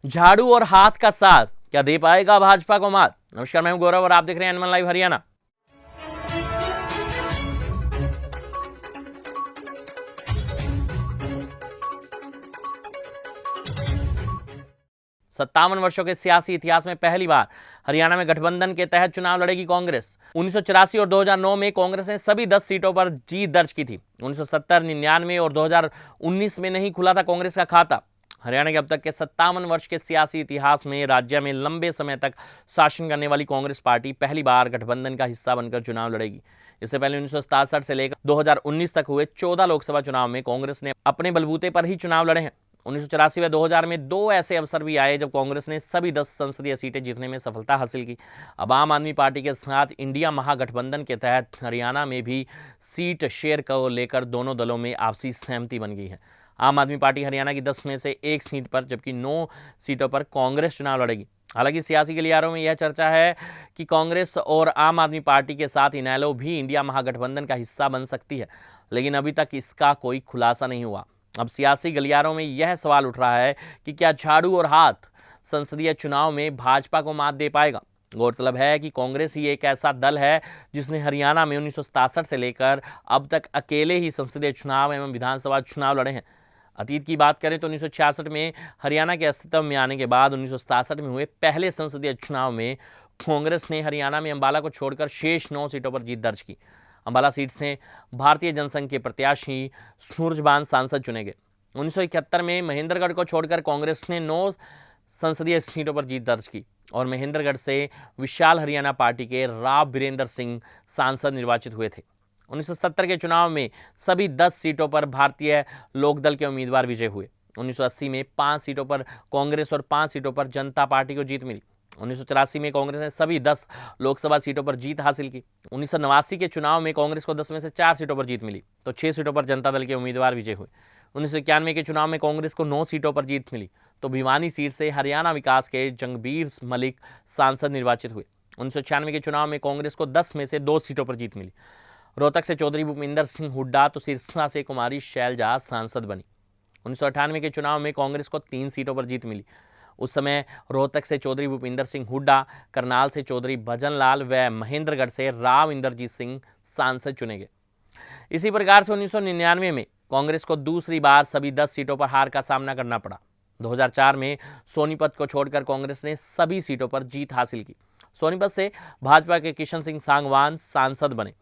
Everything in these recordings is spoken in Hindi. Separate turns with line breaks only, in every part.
झाड़ू और हाथ का साथ क्या दे पाएगा भाजपा को मात। नमस्कार, मैं हूं गौरव और आप देख रहे हैं एनिमल लाइव हरियाणा। सत्तावन वर्षों के सियासी इतिहास में पहली बार हरियाणा में गठबंधन के तहत चुनाव लड़ेगी कांग्रेस। 1984 और 2009 में कांग्रेस ने सभी 10 सीटों पर जीत दर्ज की थी। 1970, 99 और 2019 में नहीं खुला था कांग्रेस का खाता। हरियाणा के अब तक के 57 वर्ष के सियासी इतिहास में राज्य में लंबे समय तक शासन करने वाली कांग्रेस पार्टी पहली बार गठबंधन का हिस्सा बनकर चुनाव लड़ेगी। इससे पहले 1967 से लेकर 2019 तक हुए 14 लोकसभा चुनाव में कांग्रेस ने अपने बलबूते पर ही चुनाव लड़े हैं। 1984 व 2000 में दो ऐसे अवसर भी आए जब कांग्रेस ने सभी 10 संसदीय सीटें जीतने में सफलता हासिल की। अब आम आदमी पार्टी के साथ इंडिया महागठबंधन के तहत हरियाणा में भी सीट शेयर को लेकर दोनों दलों में आपसी सहमति बन गई है। आम आदमी पार्टी हरियाणा की 10 में से 1 सीट पर जबकि 9 सीटों पर कांग्रेस चुनाव लड़ेगी। हालांकि सियासी गलियारों में यह चर्चा है कि कांग्रेस और आम आदमी पार्टी के साथ इनेलो भी इंडिया महागठबंधन का हिस्सा बन सकती है, लेकिन अभी तक इसका कोई खुलासा नहीं हुआ। अब सियासी गलियारों में यह सवाल उठ रहा है कि क्या झाड़ू और हाथ संसदीय चुनाव में भाजपा को मात दे पाएगा। गौरतलब है कि कांग्रेस ही एक ऐसा दल है जिसने हरियाणा में 1967 से लेकर अब तक अकेले ही संसदीय चुनाव एवं विधानसभा चुनाव लड़े हैं। अतीत की बात करें तो 1966 में हरियाणा के अस्तित्व में आने के बाद 1967 में हुए पहले संसदीय चुनाव में कांग्रेस ने हरियाणा में अंबाला को छोड़कर शेष 9 सीटों पर जीत दर्ज की। अंबाला सीट से भारतीय जनसंघ के प्रत्याशी सूरजबान सांसद चुने गए। 1971 में महेंद्रगढ़ को छोड़कर कांग्रेस ने 9 संसदीय सीटों पर जीत दर्ज की और महेंद्रगढ़ से विशाल हरियाणा पार्टी के राव बीरेंद्र सिंह सांसद निर्वाचित हुए थे। 1970 के चुनाव में सभी 10 सीटों पर भारतीय लोकदल के उम्मीदवार विजय हुए। 1980 में 5 सीटों पर कांग्रेस और 5 सीटों पर जनता पार्टी को जीत मिली। 1984 में कांग्रेस ने सभी 10 लोकसभा सीटों पर जीत हासिल की। 1989 के चुनाव में कांग्रेस को 10 में से 4 सीटों पर जीत मिली तो 6 सीटों पर जनता दल के उम्मीदवार विजय हुए। 1991 के चुनाव में कांग्रेस को 9 सीटों पर जीत मिली तो भिवानी सीट से हरियाणा विकास के जंगबीर मलिक सांसद निर्वाचित हुए। 1996 के चुनाव में कांग्रेस को 10 में से 2 सीटों पर जीत मिली। रोहतक से चौधरी भूपिंदर सिंह हुड्डा तो सिरसा से कुमारी शैलजा सांसद बनी। 1998 के चुनाव में कांग्रेस को 3 सीटों पर जीत मिली। उस समय रोहतक से चौधरी भूपिंदर सिंह हुड्डा, करनाल से चौधरी भजनलाल व महेंद्रगढ़ से राव इंद्रजीत सिंह सांसद चुने गए। इसी प्रकार से 1999 में कांग्रेस को दूसरी बार सभी 10 सीटों पर हार का सामना करना पड़ा। 2004 में सोनीपत को छोड़कर कांग्रेस ने सभी सीटों पर जीत हासिल की। सोनीपत से भाजपा के किशन सिंह सांगवान सांसद बने।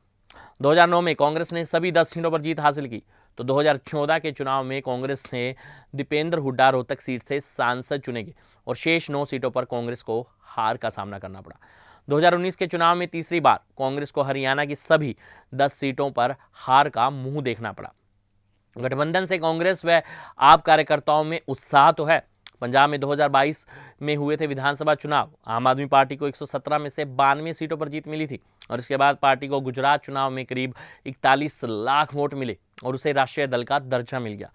2009 में कांग्रेस ने सभी 10 सीटों पर जीत हासिल की तो 2014 के चुनाव में कांग्रेस से दीपेंद्र हुड्डा रोहतक सीट से सांसद चुने गए और शेष 9 सीटों पर कांग्रेस को हार का सामना करना पड़ा। 2019 के चुनाव में तीसरी बार कांग्रेस को हरियाणा की सभी 10 सीटों पर हार का मुंह देखना पड़ा। गठबंधन से कांग्रेस व आप कार्यकर्ताओं में उत्साह तो है। पंजाब में 2022 में हुए थे विधानसभा चुनाव। आम आदमी पार्टी को 117 में से 92 सीटों पर जीत मिली थी और इसके बाद पार्टी को गुजरात चुनाव में करीब 41 लाख वोट मिले और उसे राष्ट्रीय दल का दर्जा मिल गया।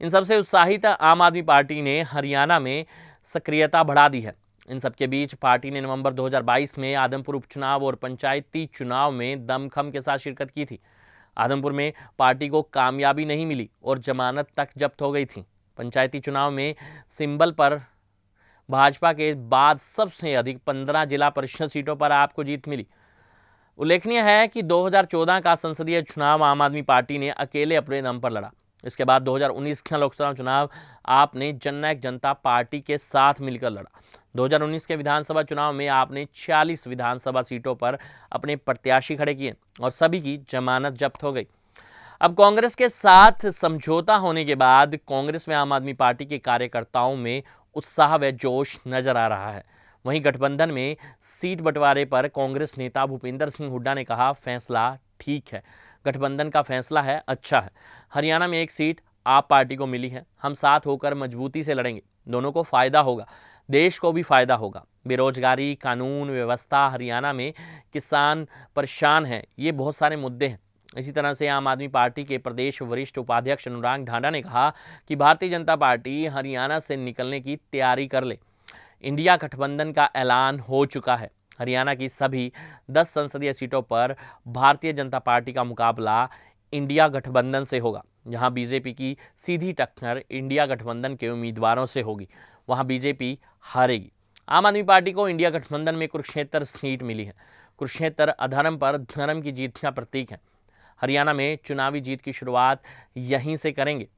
इन सबसे उत्साहित आम आदमी पार्टी ने हरियाणा में सक्रियता बढ़ा दी है। इन सबके बीच पार्टी ने नवंबर 2022 में आदमपुर उपचुनाव और पंचायती चुनाव में दमखम के साथ शिरकत की थी। आदमपुर में पार्टी को कामयाबी नहीं मिली और जमानत तक जब्त हो गई थी। पंचायती चुनाव में सिंबल पर भाजपा के बाद सबसे अधिक 15 जिला परिषद सीटों पर आपको जीत मिली। उल्लेखनीय है कि 2014 का संसदीय चुनाव आम आदमी पार्टी ने अकेले अपने दम पर लड़ा। इसके बाद 2019 का लोकसभा चुनाव आपने जननायक जनता पार्टी के साथ मिलकर लड़ा। 2019 के विधानसभा चुनाव में आपने 46 विधानसभा सीटों पर अपने प्रत्याशी खड़े किए और सभी की जमानत जब्त हो गई। अब कांग्रेस के साथ समझौता होने के बाद कांग्रेस में आम आदमी पार्टी के कार्यकर्ताओं में उत्साह व जोश नजर आ रहा है। वहीं गठबंधन में सीट बंटवारे पर कांग्रेस नेता भूपिंदर सिंह हुड्डा ने कहा, फैसला ठीक है, गठबंधन का फैसला है, अच्छा है। हरियाणा में 1 सीट आप पार्टी को मिली है, हम साथ होकर मजबूती से लड़ेंगे, दोनों को फायदा होगा, देश को भी फायदा होगा। बेरोजगारी, कानून व्यवस्था, हरियाणा में किसान परेशान हैं, ये बहुत सारे मुद्दे हैं। इसी तरह से आम आदमी पार्टी के प्रदेश वरिष्ठ उपाध्यक्ष अनुराग ढांडा ने कहा कि भारतीय जनता पार्टी हरियाणा से निकलने की तैयारी कर ले। इंडिया गठबंधन का ऐलान हो चुका है। हरियाणा की सभी 10 संसदीय सीटों पर भारतीय जनता पार्टी का मुकाबला इंडिया गठबंधन से होगा, जहां बीजेपी की सीधी टक्कर इंडिया गठबंधन के उम्मीदवारों से होगी। वहां बीजेपी हारेगी। आम आदमी पार्टी को इंडिया गठबंधन में कुरुक्षेत्र सीट मिली है। कुरुक्षेत्र अधर्म पर धर्म की जीत का प्रतीक है। हरियाणा में चुनावी जीत की शुरुआत यहीं से करेंगे।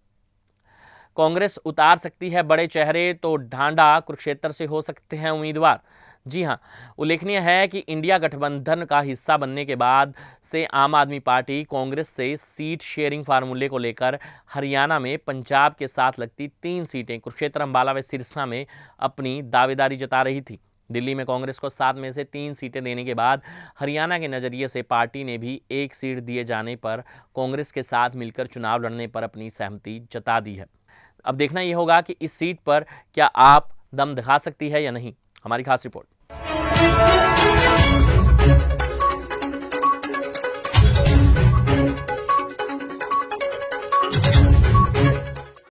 कांग्रेस उतार सकती है बड़े चेहरे, तो ढांढा कुरुक्षेत्र से हो सकते हैं उम्मीदवार। जी हां, उल्लेखनीय है कि इंडिया गठबंधन का हिस्सा बनने के बाद से आम आदमी पार्टी कांग्रेस से सीट शेयरिंग फार्मूले को लेकर हरियाणा में पंजाब के साथ लगती 3 सीटें कुरुक्षेत्र, अंबाला व सिरसा में अपनी दावेदारी जता रही थी। दिल्ली में कांग्रेस को 7 में से 3 सीटें देने के बाद हरियाणा के नजरिए से पार्टी ने भी 1 सीट दिए जाने पर कांग्रेस के साथ मिलकर चुनाव लड़ने पर अपनी सहमति जता दी है। अब देखना यह होगा कि इस सीट पर क्या आप दम दिखा सकती है या नहीं। हमारी खास रिपोर्ट।